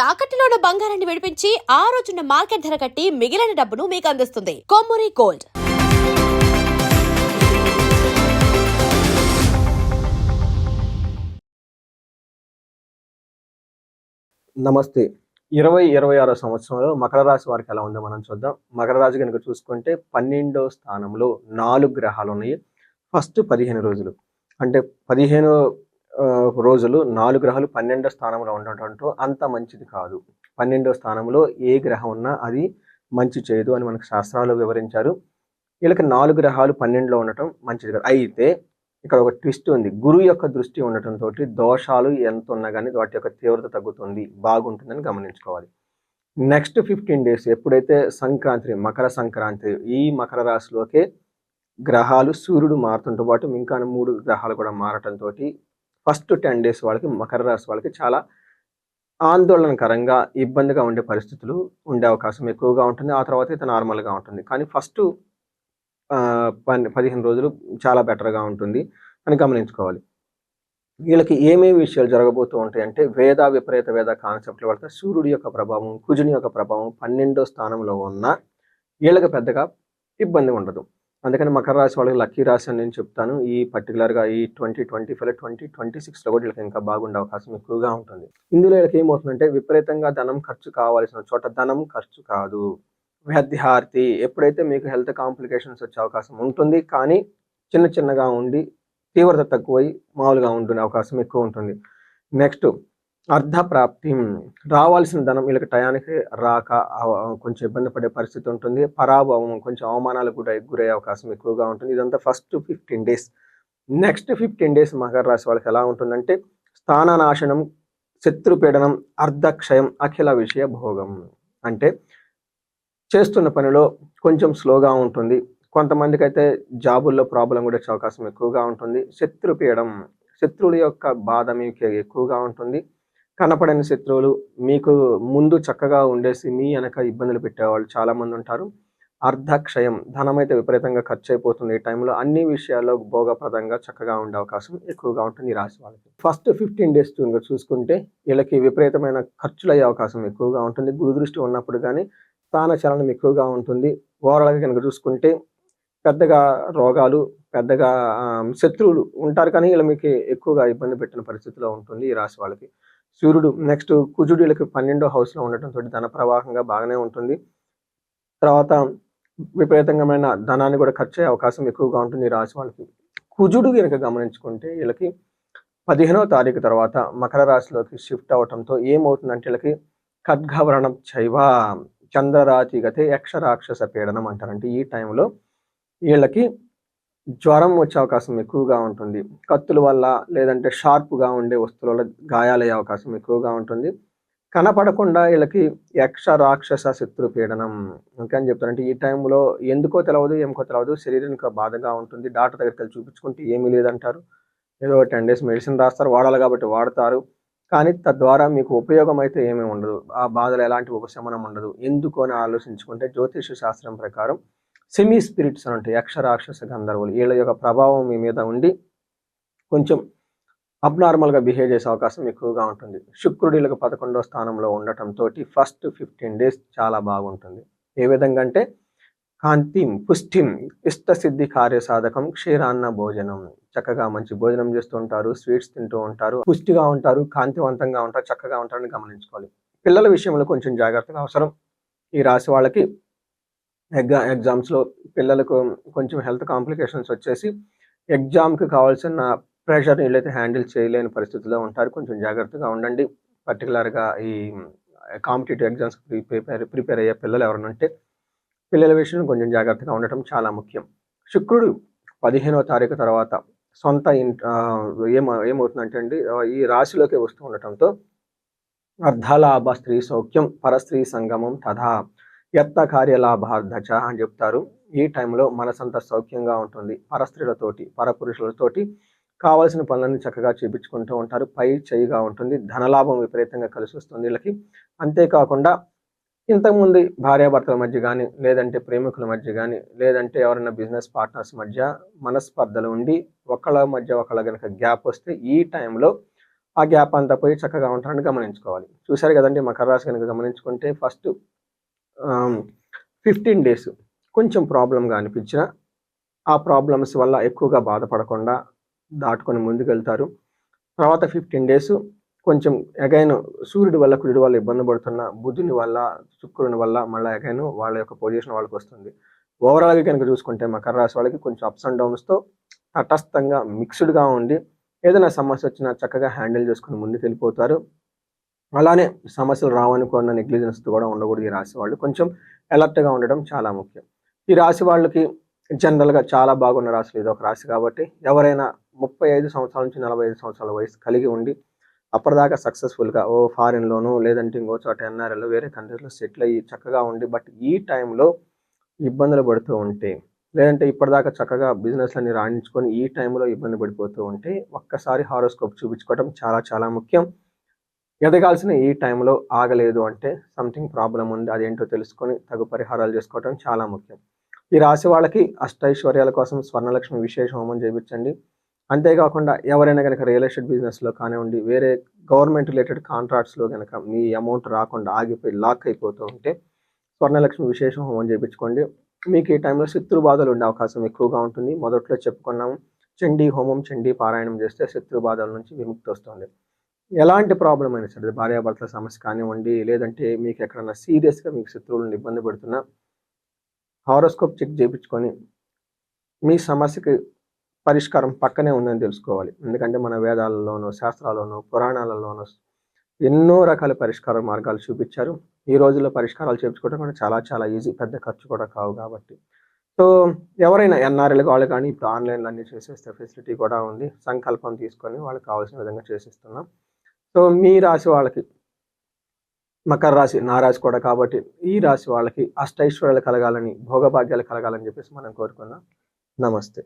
తాకట్టులో ఉన్న బంగారాన్ని విడిపించి ఆ రోజున్న మార్కెట్ ధర కట్టి మిగిలిన డబ్బును మీకు అందిస్తుంది కొమ్మూరి గోల్డ్. నమస్తే. 2026 సంవత్సరంలో మకర రాశి వారికి ఎలా ఉందో మనం చూద్దాం. మకర రాశి కనుక చూసుకుంటే 12వ స్థానంలో 4 గ్రహాలు ఉన్నాయి. ఫస్ట్ 15 రోజులు అంటే 15 రోజులు 4 గ్రహాలు 12వ స్థానంలో ఉండటంతో అంత మంచిది కాదు. 12వ స్థానంలో ఏ గ్రహం ఉన్నా అది మంచి చేయదు అని మనకు శాస్త్రాలు వివరించారు. వీళ్ళకి 4 గ్రహాలు 12లో ఉండటం మంచిది కాదు. అయితే ఇక్కడ ఒక ట్విస్ట్ ఉంది. గురువు యొక్క దృష్టి ఉండటంతో దోషాలు ఎంత ఉన్నా కానీ వాటి యొక్క తీవ్రత తగ్గుతుంది, బాగుంటుందని గమనించుకోవాలి. నెక్స్ట్ 15 డేస్ ఎప్పుడైతే సంక్రాంతి, మకర సంక్రాంతి, ఈ మకర రాశిలోకే గ్రహాలు సూర్యుడు మారుతుంతో పాటు ఇంకా 3 గ్రహాలు కూడా మారటంతో ఫస్ట్ 10 డేస్ వాళ్ళకి, మకర రాశి వాళ్ళకి చాలా ఆందోళనకరంగా, ఇబ్బందిగా ఉండే పరిస్థితులు ఉండే అవకాశం ఎక్కువగా ఉంటుంది. ఆ తర్వాత అయితే నార్మల్గా ఉంటుంది. కానీ ఫస్ట్ 15 రోజులు చాలా బెటర్గా ఉంటుంది అని గమనించుకోవాలి. వీళ్ళకి ఏమేమి విషయాలు జరగబోతూ ఉంటాయి అంటే విపరీత వేద కాన్సెప్ట్లు పడితే సూర్యుడి యొక్క ప్రభావం, కుజుని యొక్క ప్రభావం 12వ స్థానంలో ఉన్న వీళ్ళకి పెద్దగా ఇబ్బంది ఉండదు. అందుకని మకర రాశి వాళ్ళకి లక్కీ రాశి అని నేను చెప్తాను. ఈ పర్టికులర్గా ఈ 2025 2026లో కూడా వీళ్ళకి ఇంకా బాగుండే అవకాశం ఎక్కువగా ఉంటుంది. ఇందులో వీళ్ళకి ఏమవుతుందంటే విపరీతంగా ధనం ఖర్చు కావాల్సిన చోట ధనం ఖర్చు కాదు. విద్యార్థి ఎప్పుడైతే మీకు హెల్త్ కాంప్లికేషన్స్ వచ్చే అవకాశం ఉంటుంది, కానీ చిన్నగా ఉండి తీవ్రత తక్కువై మామూలుగా ఉంటునే అవకాశం ఎక్కువ ఉంటుంది. నెక్స్ట్ అర్ధప్రాప్తి, రావాల్సిన ధనం వీళ్ళకి టయానికి రాక కొంచెం ఇబ్బంది పడే పరిస్థితి ఉంటుంది. పరాభవం, కొంచెం అవమానాలకు గురయ్యే అవకాశం ఎక్కువగా ఉంటుంది. ఇదంతా first 15 days. Next 15 days Makar రాశి వాళ్ళకి ఎలా ఉంటుందంటే స్థాననాశనం, శత్రుపీడనం, అర్ధక్షయం, అఖిల విషయ భోగం. అంటే చేస్తున్న పనిలో కొంచెం స్లోగా ఉంటుంది. కొంతమందికి అయితే జాబుల్లో ప్రాబ్లం కూడా వచ్చే అవకాశం ఎక్కువగా ఉంటుంది. శత్రుపీడం, శత్రువుల యొక్క బాధ మీకు ఎక్కువగా ఉంటుంది. కనపడని శత్రువులు మీకు ముందు చక్కగా ఉండేసి మీ వెనక ఇబ్బందులు పెట్టేవాళ్ళు చాలామంది ఉంటారు. అర్ధక్షయం, ధనం అయితే విపరీతంగా ఖర్చు అయిపోతుంది. ఈ టైంలో అన్ని విషయాల్లో భోగప్రదంగా చక్కగా ఉండే అవకాశం ఎక్కువగా ఉంటుంది ఈ రాశి వాళ్ళకి. ఫస్ట్ 15 డేస్ చూసుకుంటే వీళ్ళకి విపరీతమైన ఖర్చులు అయ్యే అవకాశం ఎక్కువగా ఉంటుంది. గురు దృష్టి ఉన్నప్పుడు కానీ స్థాన చలనం ఎక్కువగా ఉంటుంది. ఓవరాల్గా కనుక చూసుకుంటే పెద్దగా రోగాలు, పెద్దగా శత్రువులు ఉంటారు, కానీ వీళ్ళ మీకు ఎక్కువగా ఇబ్బంది పెట్టిన పరిస్థితిలో ఉంటుంది ఈ రాశి వాళ్ళకి. సూర్యుడు నెక్స్ట్ కుజుడు వీళ్ళకి 12వ హౌస్లో ఉండటంతో ధన ప్రవాహంగా బాగానే ఉంటుంది. తర్వాత విపరీతమైన ధనాన్ని కూడా ఖర్చు అయ్యే అవకాశం ఎక్కువగా ఉంటుంది ఈ రాశి వాళ్ళకి. కుజుడు కనుక గమనించుకుంటే వీళ్ళకి 15వ తారీఖు తర్వాత మకర రాశిలోకి షిఫ్ట్ అవడంతో ఏమవుతుందంటే వీళ్ళకి ఖడ్గవరణం చైవ చంద్రరాతిగతే యక్ష రాక్షస పీడనం అంటారంటే ఈ టైంలో వీళ్ళకి జ్వరం వచ్చే అవకాశం ఎక్కువగా ఉంటుంది. కత్తుల వల్ల లేదంటే షార్ప్గా ఉండే వస్తువుల వల్ల గాయాలయ్యే అవకాశం ఎక్కువగా ఉంటుంది. కనపడకుండా వీళ్ళకి యక్ష రాక్షస శత్రు పీడనం ఇంకా అని చెప్తారంటే ఈ టైంలో ఎందుకో తెలియదు, ఏమో తెలియదు, శరీరానికి బాధగా ఉంటుంది. డాక్టర్ దగ్గరికి వెళ్ళి చూపించుకుంటే ఏమీ లేదంటారు. ఏదో 10 డేస్ మెడిసిన్ రాస్తారు, వాడాలి కాబట్టి వాడతారు, కానీ తద్వారా మీకు ఉపయోగం అయితే ఏమీ ఉండదు. ఆ బాధలు ఎలాంటి ఉపశమనం ఉండదు. ఎందుకు అని ఆలోచించుకుంటే జ్యోతిష శాస్త్రం ప్రకారం సెమీ స్పిరిట్స్ అని ఉంటాయి, యక్ష రాక్షస గంధర్వులు. వీళ్ళ యొక్క ప్రభావం మీ మీద ఉండి కొంచెం అబ్నార్మల్గా బిహేవ్ చేసే అవకాశం ఎక్కువగా ఉంటుంది. శుక్రుడు వీళ్ళకి 11వ స్థానంలో ఉండటంతో ఫస్ట్ 15 డేస్ చాలా బాగుంటుంది. ఏ విధంగా అంటే కాంతిం పుష్టిం ఇష్టసిద్ధి కార్యసాధకం క్షీరాన్న భోజనం, చక్కగా మంచి భోజనం చేస్తూ ఉంటారు, స్వీట్స్ తింటూ ఉంటారు, పుష్టిగా ఉంటారు, కాంతివంతంగా ఉంటారు, చక్కగా ఉంటారని గమనించుకోవాలి. పిల్లల విషయంలో కొంచెం జాగ్రత్తగా అవసరం. ఈ రాశి వాళ్ళకి ఎగ్జామ్స్లో పిల్లలకు కొంచెం హెల్త్ కాంప్లికేషన్స్ వచ్చేసి ఎగ్జామ్కి కావాల్సిన ప్రెషర్ని వీళ్ళైతే హ్యాండిల్ చేయలేని పరిస్థితిలో ఉంటారు. కొంచెం జాగ్రత్తగా ఉండండి. పర్టికులర్గా ఈ కాంపిటేటివ్ ఎగ్జామ్స్ ప్రిపేర్ అయ్యే పిల్లలు ఎవరైనా ఉంటే పిల్లల విషయంలో కొంచెం జాగ్రత్తగా ఉండటం చాలా ముఖ్యం. శుక్రుడు 15వ తారీఖు తర్వాత సొంత ఏమవుతుందంటే అండి ఈ రాశిలోకి వస్తూ ఉండటంతో అర్ధలాభ స్త్రీ సౌఖ్యం పరస్త్రీ సంగమం తథా యత్న కార్యలాభార్ధచ అని చెప్తారు. ఈ టైంలో మనసంతా సౌఖ్యంగా ఉంటుంది. పరస్త్రీలతోటి, పరపురుషులతోటి కావాల్సిన పనులన్నీ చక్కగా చేపించుకుంటూ ఉంటారు. పై చేయిగా ఉంటుంది. ధనలాభం విపరీతంగా కలిసి వస్తుంది వీళ్ళకి. అంతేకాకుండా ఇంతకుముందు భార్యాభర్తల మధ్య కానీ, లేదంటే ప్రేమికుల మధ్య కానీ, లేదంటే ఎవరైనా బిజినెస్ పార్ట్నర్స్ మధ్య మనస్పర్ధలు ఉండి ఒకళ్ళ మధ్య ఒకళ్ళ కనుక గ్యాప్ వస్తే ఈ టైంలో ఆ గ్యాప్ అంతా పోయి చక్కగా ఉంటారని గమనించుకోవాలి. చూశారు కదండి, మకర రాశి కనుక గమనించుకుంటే ఫస్ట్ 15 డేస్ కొంచెం ప్రాబ్లంగా అనిపించిన ఆ ప్రాబ్లమ్స్ వల్ల ఎక్కువగా బాధపడకుండా దాటుకొని ముందుకెళ్తారు. తర్వాత 15 డేస్ కొంచెం అగైన్ సూర్యుడి వల్ల, కుజుడి వల్ల ఇబ్బంది పడుతున్న, బుధుని వల్ల, శుక్రుని వల్ల మళ్ళీ అగైన్ వాళ్ళ యొక్క పొజిషన్ వాళ్ళకి వస్తుంది. ఓవరాల్గా కనుక చూసుకుంటే మకర రాశి వాళ్ళకి కొంచెం అప్స్ అండ్ డౌన్స్తో తటస్థంగా మిక్స్డ్గా ఉండి ఏదైనా సమస్య వచ్చినా చక్కగా హ్యాండిల్ చేసుకుని ముందుకు వెళ్ళిపోతారు. అలానే సమస్యలు రావనుకున్న నెగ్లిజెన్స్తో కూడా ఉండకూడదు. ఈ రాశి వాళ్ళు కొంచెం అలర్ట్గా ఉండడం చాలా ముఖ్యం. ఈ రాశి వాళ్ళకి జనరల్గా చాలా బాగున్న రాశులు ఇది ఒక రాశి కాబట్టి ఎవరైనా 35 సంవత్సరాల నుంచి 45 సంవత్సరాల వయసు కలిగి ఉండి అప్పటిదాకా సక్సెస్ఫుల్గా ఫారిన్లోనూ లేదంటే ఇంకో చోట ఎన్ఆర్ఎల్లో వేరే కంట్రీస్లో సెటిల్ అయ్యి చక్కగా ఉండి బట్ ఈ టైంలో ఇబ్బందులు పడుతూ ఉంటే, లేదంటే ఇప్పటిదాకా చక్కగా బిజినెస్లన్నీ రాణించుకొని ఈ టైంలో ఇబ్బంది పడిపోతూ ఉంటే ఒక్కసారి హారోస్కోప్ చూపించుకోవడం చాలా చాలా ముఖ్యం. ఎదగాల్సిన ఈ టైంలో ఆగలేదు అంటే సంథింగ్ ప్రాబ్లం ఉంది, అదేంటో తెలుసుకొని తగు పరిహారాలు చేసుకోవడం చాలా ముఖ్యం. ఈ రాశి వాళ్ళకి అష్టైశ్వర్యాల కోసం స్వర్ణలక్ష్మి విశేష హోమం చేయించండి. అంతేకాకుండా ఎవరైనా కనుక రియల్ ఎస్టేట్ బిజినెస్లో కానివ్వండి, వేరే గవర్నమెంట్ రిలేటెడ్ కాంట్రాక్ట్స్లో కనుక మీ అమౌంట్ రాకుండా ఆగిపోయి లాక్ అయిపోతూ ఉంటే స్వర్ణలక్ష్మి విశేష హోమం చేయించుకోండి. మీకు ఈ టైంలో శత్రు బాధలు ఉండే అవకాశం ఎక్కువగా ఉంటుంది. మొదట్లో చెప్పుకున్నాము, చండీ హోమం, చండీ పారాయణం చేస్తే శత్రు బాధల నుంచి విముక్తి వస్తుంది. ఎలాంటి ప్రాబ్లం అయినా సరే, భార్యాభర్తల సమస్య కానివ్వండి, లేదంటే మీకు ఎక్కడన్నా సీరియస్గా మీకు శత్రువులను ఇబ్బంది పెడుతున్నా హారోస్కోప్ చెక్ చేయించుకొని మీ సమస్యకి పరిష్కారం పక్కనే ఉందని తెలుసుకోవాలి. ఎందుకంటే మన వేదాలలోనూ, శాస్త్రాల్లోనూ, పురాణాలలోనూ ఎన్నో రకాల పరిష్కార మార్గాలు చూపించారు. ఈ రోజుల్లో పరిష్కారాలు చేయించుకోవడం కూడా చాలా చాలా ఈజీ, పెద్ద ఖర్చు కూడా కావు కాబట్టి. సో ఎవరైనా ఎన్ఆర్ఎల్ వాళ్ళు కానీ ఇప్పుడు ఆన్లైన్లో అన్నీ చేసేస్తే ఫెసిలిటీ కూడా ఉంది. సంకల్పం తీసుకొని వాళ్ళకి కావాల్సిన విధంగా చేసిస్తున్నాం. సో మీ రాశి వాళ్ళకి, మకర రాశి నా రాశి కూడా కాబట్టి ఈ రాశి వాళ్ళకి అష్టైశ్వర్యాలు కలగాలని, భోగభాగ్యాలు కలగాలని చెప్పేసి మనం కోరుకుందాం. నమస్తే.